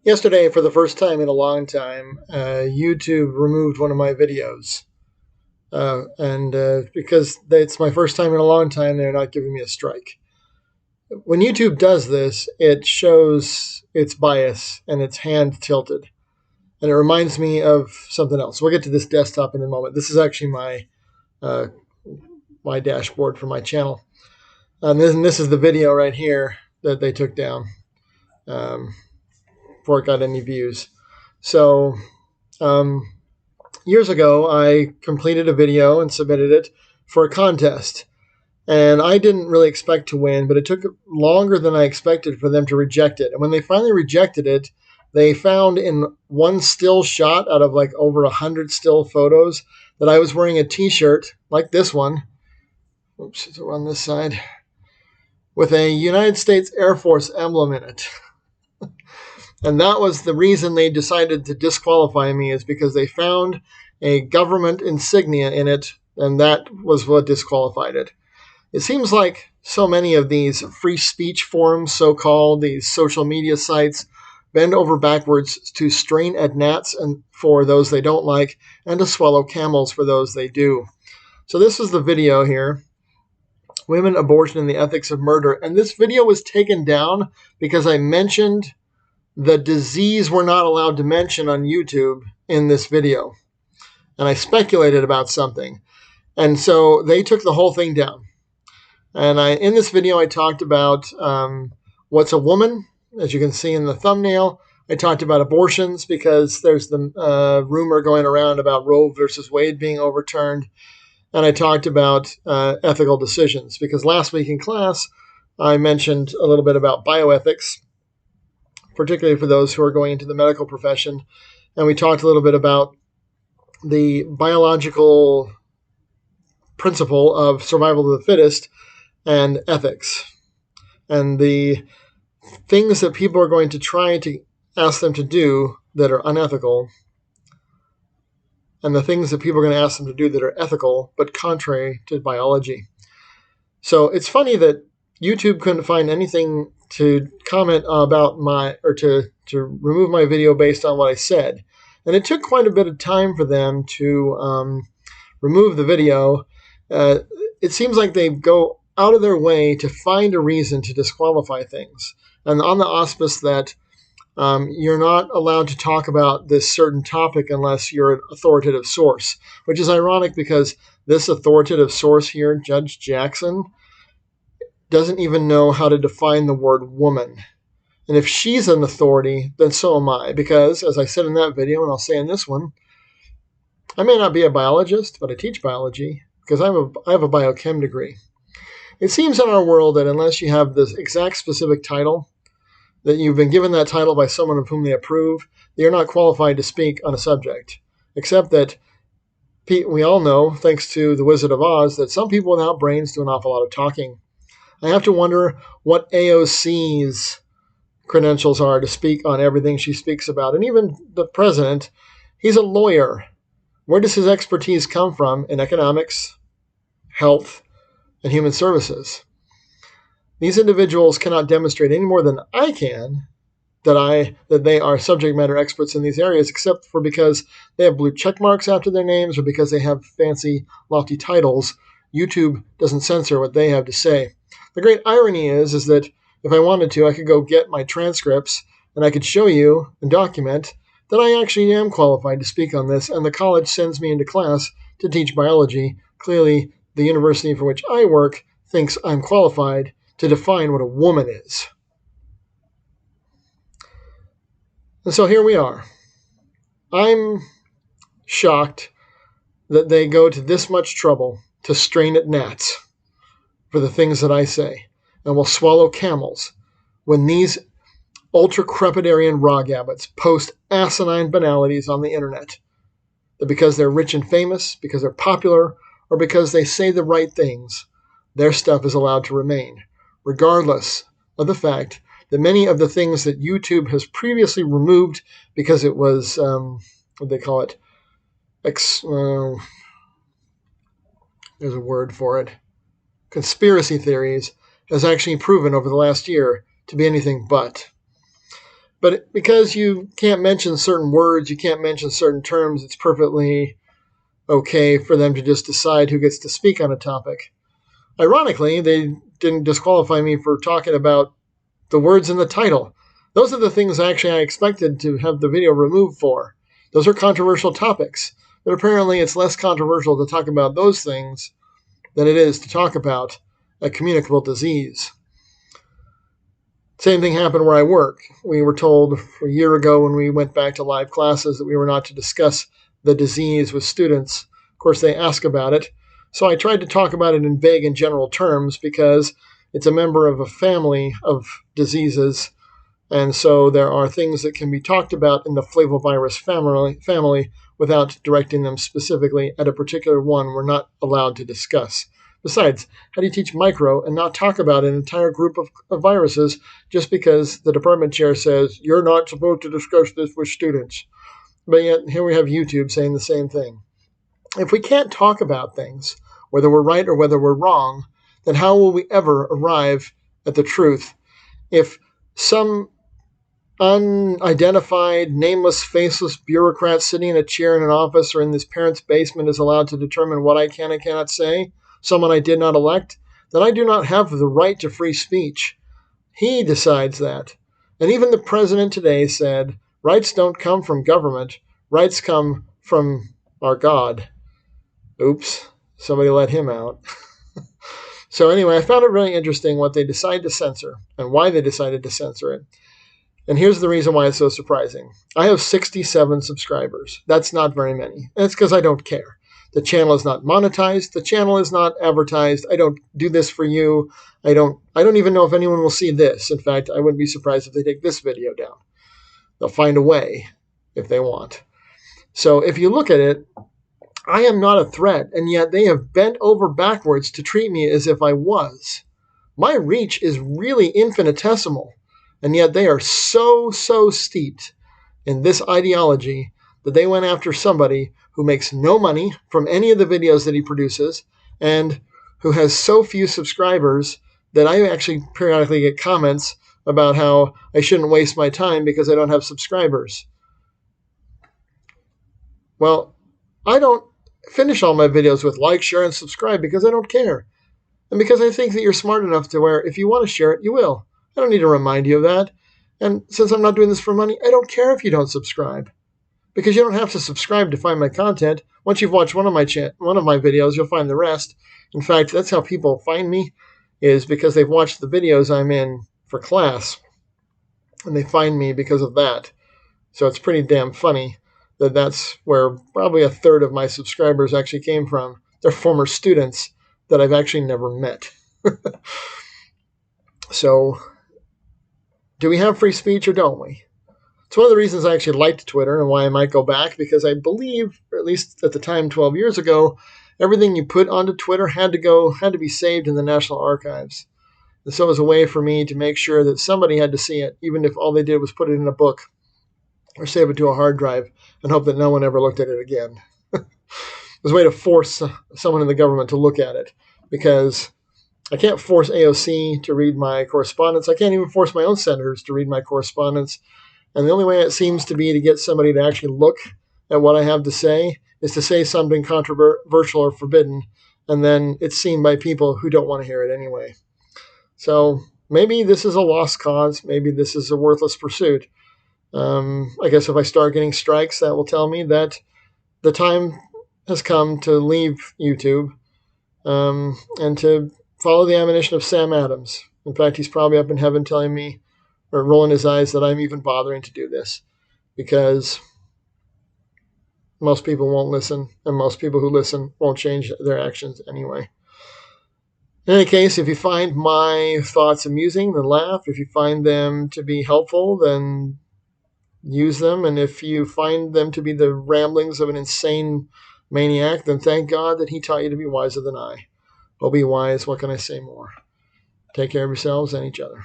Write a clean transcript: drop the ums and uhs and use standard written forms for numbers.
Yesterday, for the first time in a long time, YouTube removed one of my videos. And because it's my first time in a long time, they're not giving me a strike. When YouTube does this, it shows its bias and its hand tilted. And it reminds me of something else. We'll get to this desktop in a moment. This is actually uh, my dashboard for my channel. And this is the video right here that they took down before it got any views. So um, years ago, I completed a video and submitted it for a contest. And I didn't really expect to win, but it took longer than I expected for them to reject it. And when they finally rejected it, they found in one still shot out of like over 100 still photos that I was wearing a t-shirt like this one. Oops, it's on this side. With a United States Air Force emblem in it. And that was the reason they decided to disqualify me, is because they found a government insignia in it, and that was what disqualified it. It seems like so many of these free speech forums, so-called, these social media sites, bend over backwards to strain at gnats and for those they don't like, and to swallow camels for those they do. So this is the video here. Women, Abortion, and the Ethics of Murder. And this video was taken down because I mentioned the disease we're not allowed to mention on YouTube in this video. And I speculated about something. And so they took the whole thing down. And in this video, I talked about what's a woman, as you can see in the thumbnail. I talked about abortions because there's the rumor going around about Roe versus Wade being overturned. And I talked about ethical decisions because last week in class, I mentioned a little bit about bioethics, particularly for those who are going into the medical profession. And we talked a little bit about the biological principle of survival of the fittest and ethics, and the things that people are going to try to ask them to do that are unethical, and the things that people are going to ask them to do that are ethical but contrary to biology. So it's funny that YouTube couldn't find anything to comment about to remove my video based on what I said. And it took quite a bit of time for them to remove the video. It seems like they go out of their way to find a reason to disqualify things. And on the auspice that you're not allowed to talk about this certain topic unless you're an authoritative source, which is ironic because this authoritative source here, Judge Jackson, doesn't even know how to define the word woman. And if she's an authority, then so am I. Because, as I said in that video, and I'll say in this one, I may not be a biologist, but I teach biology because I have a biochem degree. It seems in our world that unless you have this exact specific title, that you've been given that title by someone of whom they approve, that you're not qualified to speak on a subject. Except that we all know, thanks to the Wizard of Oz, that some people without brains do an awful lot of talking. I have to wonder what AOC's credentials are to speak on everything she speaks about. And even the president, he's a lawyer. Where does his expertise come from in economics, health, and human services? These individuals cannot demonstrate any more than I can that they are subject matter experts in these areas, except for because they have blue check marks after their names or because they have fancy, lofty titles. YouTube doesn't censor what they have to say. The great irony is that if I wanted to, I could go get my transcripts and I could show you and document that I actually am qualified to speak on this, and the college sends me into class to teach biology. Clearly, the university for which I work thinks I'm qualified to define what a woman is. And so here we are. I'm shocked that they go to this much trouble to strain at gnats for the things that I say, and will swallow camels when these ultra-crepidarian ragabbits post asinine banalities on the internet. That because they're rich and famous, because they're popular, or because they say the right things, their stuff is allowed to remain, regardless of the fact that many of the things that YouTube has previously removed because it was, what they call it, there's a word for it, conspiracy theories, has actually proven over the last year to be anything but. But because you can't mention certain words, you can't mention certain terms, it's perfectly okay for them to just decide who gets to speak on a topic. Ironically, they didn't disqualify me for talking about the words in the title. Those are the things actually I expected to have the video removed for. Those are controversial topics. But apparently it's less controversial to talk about those things than it is to talk about a communicable disease. Same thing happened where I work. We were told a year ago when we went back to live classes that we were not to discuss the disease with students. Of course, they ask about it. So I tried to talk about it in vague and general terms because it's a member of a family of diseases. And so there are things that can be talked about in the flavivirus family without directing them specifically at a particular one we're not allowed to discuss. Besides, how do you teach micro and not talk about an entire group of viruses just because the department chair says you're not supposed to discuss this with students? But yet here we have YouTube saying the same thing. If we can't talk about things, whether we're right or whether we're wrong, then how will we ever arrive at the truth? If some unidentified, nameless, faceless bureaucrat sitting in a chair in an office or in his parents' basement is allowed to determine what I can and cannot say, someone I did not elect, then I do not have the right to free speech. He decides that. And even the president today said, rights don't come from government, rights come from our God. Oops, somebody let him out. So anyway, I found it really interesting what they decided to censor and why they decided to censor it. And here's the reason why it's so surprising. I have 67 subscribers. That's not very many. And it's because I don't care. The channel is not monetized. The channel is not advertised. I don't do this for you. I don't even know if anyone will see this. In fact, I wouldn't be surprised if they take this video down. They'll find a way if they want. So if you look at it, I am not a threat, and yet they have bent over backwards to treat me as if I was. My reach is really infinitesimal. And yet they are so steeped in this ideology that they went after somebody who makes no money from any of the videos that he produces and who has so few subscribers that I actually periodically get comments about how I shouldn't waste my time because I don't have subscribers. Well, I don't finish all my videos with like, share, and subscribe because I don't care. And because I think that you're smart enough to where if you want to share it, you will. I don't need to remind you of that. And since I'm not doing this for money, I don't care if you don't subscribe. Because you don't have to subscribe to find my content. Once you've watched one of my videos, you'll find the rest. In fact, that's how people find me, is because they've watched the videos I'm in for class. And they find me because of that. So it's pretty damn funny that that's where probably a third of my subscribers actually came from. They're former students that I've actually never met. So, do we have free speech or don't we? It's one of the reasons I actually liked Twitter and why I might go back, because I believe, or at least at the time 12 years ago, everything you put onto Twitter had to be saved in the National Archives. And so it was a way for me to make sure that somebody had to see it, even if all they did was put it in a book or save it to a hard drive and hope that no one ever looked at it again. It was a way to force someone in the government to look at it, because I can't force AOC to read my correspondence. I can't even force my own senators to read my correspondence. And the only way it seems to be to get somebody to actually look at what I have to say is to say something controversial or forbidden, and then it's seen by people who don't want to hear it anyway. So maybe this is a lost cause. Maybe this is a worthless pursuit. I guess if I start getting strikes, that will tell me that the time has come to leave YouTube and to follow the admonition of Sam Adams. In fact, he's probably up in heaven telling me, or rolling his eyes, that I'm even bothering to do this, because most people won't listen, and most people who listen won't change their actions anyway. In any case, if you find my thoughts amusing, then laugh. If you find them to be helpful, then use them. And if you find them to be the ramblings of an insane maniac, then thank God that he taught you to be wiser than I. Oh, be wise. What can I say more? Take care of yourselves and each other.